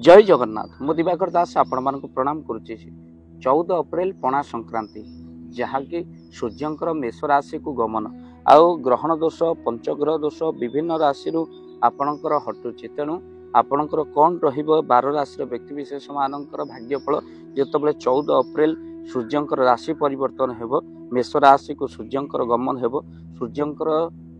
जय जगन्नाथ मु दिवाकर दास आपण मानक प्रणाम करुच्ची। 14 अप्रैल पणा संक्रांति जहाँकि सूर्यंकर मेष राशि को गमन आउ ग्रहण दोष पंचग्रह दोष विभिन्न राशि आपणकर हटुची। तेणु आपणकर कौन रहिबो 12 राशि व्यक्ति विशेष मानकर भाग्यफल जितेबाला 14 अप्रैल सूर्यंकर राशि परिवर्तन हेबो, मेष राशि को सूर्यंकर गमन हेबो। सूर्यंकर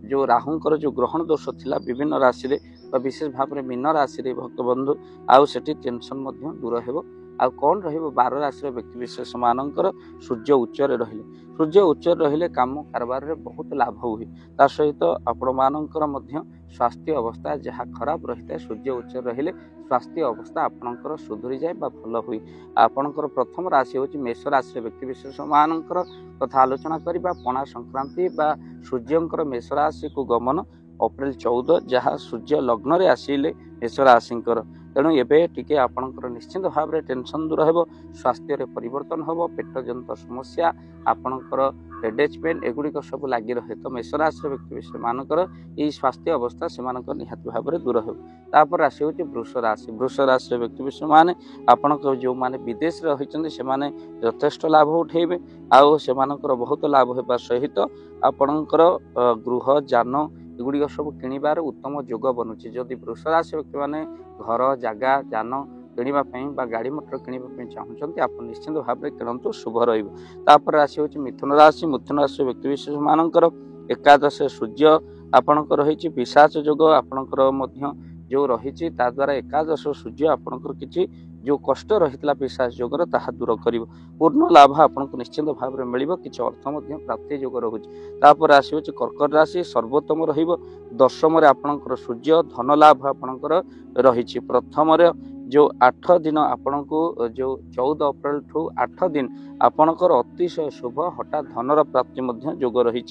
जो राहुंकर जो ग्रहण दोष थिला विभिन्न राशि रे विशेष भाव में मीन राशि रे भक्त बंधु आउ सेठी टेंशन दूर हेबो। आ कौन रहिबो 12 राशि व्यक्ति विशेष मानकर सूर्य उच्च रे रहिले, सूर्य उच्च रहिले काम कारबार रे बहुत लाभ हुए। ता सहित आपण मानकर मध्य स्वास्थ्य अवस्था जहाँ खराब रही है सूर्य उच्च रहिले स्वास्थ्य अवस्था आपणकर सुधरी जाए बा भल हुई। आपणकर प्रथम राशि होची मेष राशि व्यक्ति विशेष मानकर कथा आलोचना करिबा पणा संक्रांति बा सूर्यंकर मेष राशि को गमन अप्रैल 14 जहाँ सूर्य लग्न रे आसिले मेष राशिंकर। तेणु एबे टिके आपणकर निश्चित भाव में टेंशन दूर हेबो, स्वास्थ्य रे परिवर्तन हेबो, पेट जनित समस्या आपणकर हेडेज पेन एगुड़िक सब लगी रहे। तो मेष राशि व्यक्ति विशेष मानकर यही स्वास्थ्य अवस्था से निहाती भाव में दूर हेबो। तापर राशि होची वृष राशि। वृष राशि व्यक्ति विशेष माने आपणकर जो माने विदेश रे रहिचंदी से माने यथेष्ट लाभ उठेबे आउ से मानकर बहुत लाभ हेबा सहित आपणकर गृह जान एगुड़िक सब किणवार उत्तम जोग बनुची। जदि वृष राशि व्यक्ति माने घर जगह जान किणवा गाड़ी मोटर किणवा चाहूँगी आप निश्चित भाव में किणतु शुभ रहा। राशि होची मिथुन राशि। मिथुन राशि व्यक्ति विशेष मानकर एकादश सूर्य आपणकर रही पिशाच जोग आपणकर जो रही द्वारा एकादश सूर्य आपणकर किसी जो कष्ट रही पिशाच जोगर ताहा दूर कर पूर्ण लाभ आपको निश्चित भाव में मिल किसी अर्थ प्राप्ति जोग रोचे। राशि होची कर्कट राशि सर्वोत्तम दशम आपणकर सूर्य धन लाभ आपणकर रही। प्रथम जो 8 दिन आपण को जो 14 अप्रैल ठू 8 दिन आपणकर अतिशय शुभ हठात धनर प्राप्ति जोग रही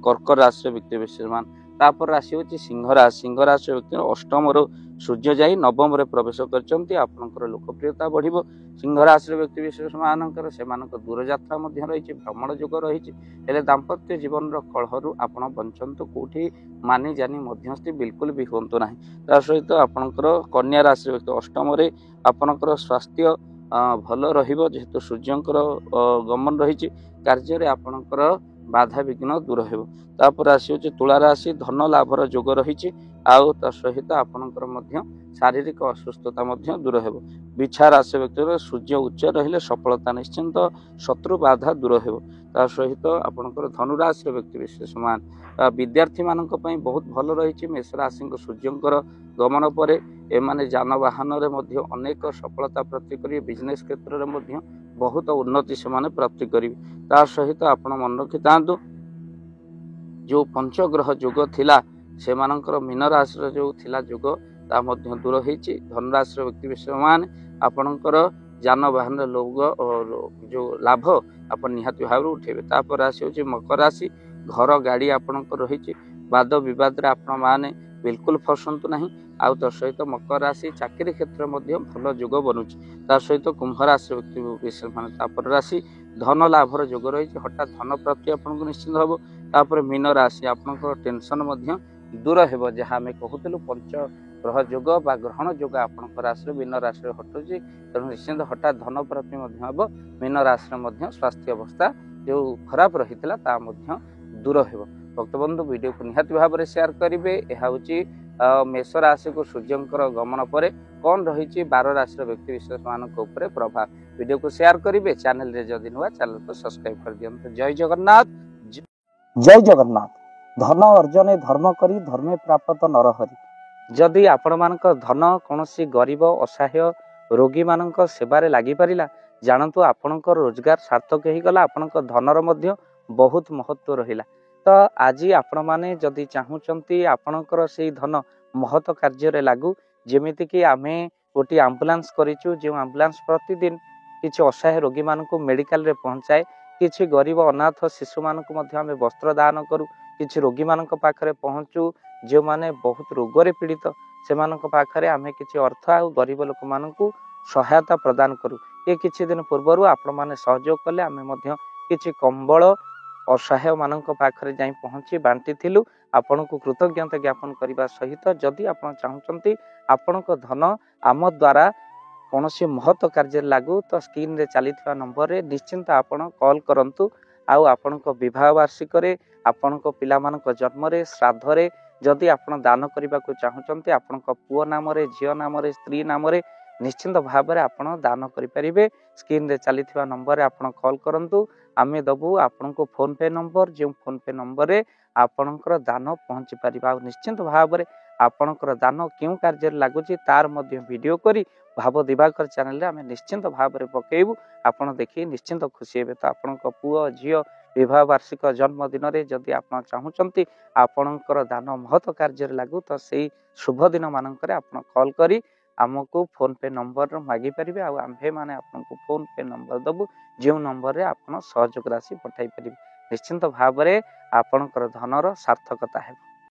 कर्कट राशि व्यक्ति विशेष मान। तापर राशि होची सिंह राशि। सिंह राशि व्यक्ति अष्टम सूर्य जाई नवम रे प्रवेश करचंती आपणकर लोकप्रियता बढ़िबो। सिंह राशि व्यक्ति विशेष मानकर सेमानक दूर यात्रा रही भ्रमण जोग रही हेले दाम्पत्य जीवन कलहरु आपण बंचंतु कोठी मानी जानी मध्यस्थी बिल्कुल भी होंतु नाही। ता सहित आपणकर कन्या राशि व्यक्ति अष्टम रे आपणकर स्वास्थ्य भल रहिबो जेहेतु सूर्यंकर गमन रही कार्य रे आपणकर बाधा विघ्न दूर हेबो। तापर राशि होची तुला राशि धन लाभर जोग रही आउ ता सहित आपणकर मध्य शारीरिक असुस्थता दूर हेबो। बिछा राशि व्यक्ति सूर्य उच्च रहिले सफलता निश्चिंत शत्रु बाधा दूर हेबो। ता सहित आपणकर धनुराशि व्यक्ति विशेष मान विद्यार्थी मानक पई बहुत भल रही। मेष राशि सूर्यंकर गमन पर एमाने जानवाहन रे मध्य अनेक सफलता प्राप्ति करिवे, बिजनेस क्षेत्र रे मध्य बहुत उन्नति से माने प्राप्ति करिवे। ता सहित आपण मन रखि तांतु जो पंचग्रह जोग थिला से मानकर मीन राशि जो थिला जोग ता मध्य दूर होईची। धनराशि व्यक्ति विशेष मान आपणकर जानवाहन लोग जो लाभ आप निहाती भाव उठेबे। तापर राशि होची मकर राशि। घर गाड़ी आपणकर रही वाद विवाद रे आपण माने बिल्कुल फसंतु नहीं। आउ तो सहित मकर राशि चाकरी क्षेत्र में भल जोग बनुची। ता सहित कुंभ राशि व्यक्ति विशेष मान तापर राशि धन लाभर जोग रही हठात धन प्राप्ति आपको निश्चित हम। तापर मीन राशि आपणकर टेंशन दूर हेबो जहाँ आम कहूलु पंच ग्रह जोग बा ग्रहण जोग आपणकर राशि मीन राशि हटुची। तेणु निश्चित हठात धन प्राप्ति हम। मीन राशि स्वास्थ्य अवस्था जो खराब रही दूर हेबो। भक्तबंधु वीडियो को निहाती भाव में शेयर करेंगे। यह हूँ मेष राशि को सूर्यंकर गमन पर कौन रही 12 राशि व्यक्ति विशेष मान प्रभाव वीडियो को शेयर करेंगे। चैनल रे जदि नुआ चैनल को सब्सक्राइब कर दियंतु। जय जगन्नाथ। जय जगन्नाथ। धन अर्जन धर्म करी धर्मे प्राप्त नरहरि। जदि आपण मानक धन कौनसी गरीब असहाय रोगी मानक सेवारे लागि परिला जानतु आपणकर रोजगार सार्थक हो गला, आपणकर धनर मध्य बहुत महत्व रहिला। तो आज आपण माने जदि चाहूचंती आपणकर से धन महत कार्य लागू जेमिति कि आमे गोटी एम्बुलेंस करिचु जो एम्बुलेंस प्रतिदिन किछि असहाय रोगी मानक मेडिकल रे पहुंचाए, किछि गरीब अनाथ शिशु मानक मध्य आमे वस्त्र दान करू, किछि रोगी मानक पाखरे पहुंचू जो माने बहुत रोग रे पीड़ित से मानक पाखरे आमे किछि अर्थ आ गरीब लोक मानक सहायता प्रदान करू। ये किछि दिन पूर्वरु आपण माने सहयोग कले आमे मध्य किछि कंबल असहाय मानक पाखरे जाई पहुंची बांटी थिलु। आपण को कृतज्ञता ज्ञापन करने सहित जदि आप चाहूँगी आपण धन आम द्वारा କୌଣସି ମହତ କାର୍ଯ୍ୟରେ ଲାଗୁ ତ ସ୍କ୍ରିନ୍ରେ ଚାଲିଥିବା ନମ୍ବରରେ ନିଶ୍ଚିନ୍ତ ଆପଣ କଲ୍ କରନ୍ତୁ। ଆଉ ଆପଣଙ୍କ ବିବାହ ବାର୍ଷିକରେ, ଆପଣଙ୍କ ପିଲାମାନଙ୍କ ଜନ୍ମରେ, ଶ୍ରାଦ୍ଧରେ ଯଦି ଆପଣ ଦାନ କରିବାକୁ ଚାହୁଁଛନ୍ତି, ଆପଣଙ୍କ ପୁଅ ନାମରେ, ଝିଅ ନାମରେ, ସ୍ତ୍ରୀ ନାମରେ ନିଶ୍ଚିନ୍ତ ଭାବରେ ଆପଣ ଦାନ କରିପାରିବେ। ସ୍କ୍ରିନ୍ରେ ଚାଲିଥିବା ନମ୍ବରରେ ଆପଣ କଲ୍ କରନ୍ତୁ। ଆମେ ଦେବୁ ଆପଣଙ୍କୁ ଫୋନ୍ପେ ନମ୍ବର, ଯେଉଁ ଫୋନ୍ପେ ନମ୍ବରରେ ଆପଣଙ୍କର ଦାନ ପହଞ୍ଚି ପାରିବ। ଆଉ ନିଶ୍ଚିନ୍ତ ଭାବରେ ଆପଣଙ୍କର ଦାନ କେଉଁ କାର୍ଯ୍ୟରେ ଲାଗୁଛି ତାର ମଧ୍ୟ ଭିଡ଼ିଓ କରି ଭାବ ଦିବାକର ଚ୍ୟାନେଲରେ ଆମେ ନିଶ୍ଚିନ୍ତ ଭାବରେ ପକାଇବୁ। ଆପଣ ଦେଖି ନିଶ୍ଚିନ୍ତ ଖୁସି ହେବେ। ତ ଆପଣଙ୍କ ପୁଅ ଝିଅ ବିବାହ ବାର୍ଷିକ ଜନ୍ମଦିନରେ ଯଦି ଆପଣ ଚାହୁଁଛନ୍ତି ଆପଣଙ୍କର ଦାନ ମହତ କାର୍ଯ୍ୟରେ ଲାଗୁ, ତ ସେଇ ଶୁଭ ଦିନ ମାନଙ୍କରେ ଆପଣ କଲ୍ କରି ଆମକୁ ଫୋନ୍ପେ ନମ୍ବର ମାଗିପାରିବେ। ଆଉ ଆମ୍ଭେମାନେ ଆପଣଙ୍କୁ ଫୋନ୍ପେ ନମ୍ବର ଦେବୁ, ଯେଉଁ ନମ୍ବରରେ ଆପଣ ସହଯୋଗ ରାଶି ପଠାଇ ପାରିବେ। ନିଶ୍ଚିନ୍ତ ଭାବରେ ଆପଣଙ୍କର ଧନର ସାର୍ଥକତା ହେବ।